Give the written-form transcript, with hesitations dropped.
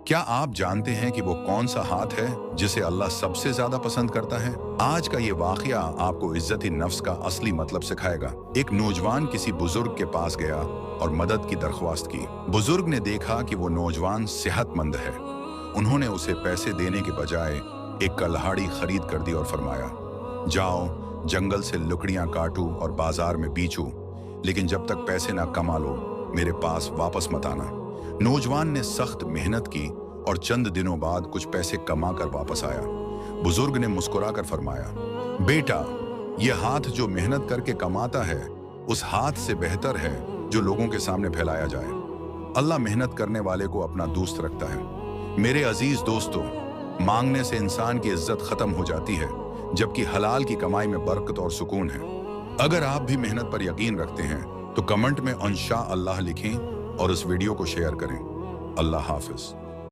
क्या आप जानते हैं कि वो कौन सा हाथ है जिसे अल्लाह सबसे ज्यादा पसंद करता है? आज का ये वाकया आपको इज्जत नफ्स का असली मतलब सिखाएगा। एक नौजवान किसी बुजुर्ग के पास गया और मदद की दरख्वास्त की। बुजुर्ग ने देखा कि वो नौजवान सेहतमंद है। उन्होंने उसे पैसे देने के बजाय एक कल्हाड़ी खरीद कर दी और फरमाया, जाओ जंगल से लकड़ियां काटो और बाजार में बेचो, लेकिन जब तक पैसे ना कमा लो मेरे पास वापस मत आना। नौजवान ने सख्त मेहनत की और चंद दिनों बाद कुछ पैसे कमा कर वापस आया। बुजुर्ग ने मुस्कुराकर फरमाया, बेटा, यह हाथ जो मेहनत करके कमाता है उस हाथ से बेहतर है जो लोगों के सामने फैलाया जाए। अल्लाह मेहनत करने वाले को अपना दोस्त रखता है। मेरे अजीज दोस्तों, मांगने से इंसान की इज्जत खत्म हो जाती है, जबकि हलाल की कमाई में बरकत और सुकून है। अगर आप भी मेहनत पर यकीन रखते हैं तो कमेंट में इंशा अल्लाह लिखें और इस वीडियो को शेयर करें। अल्लाह हाफिज।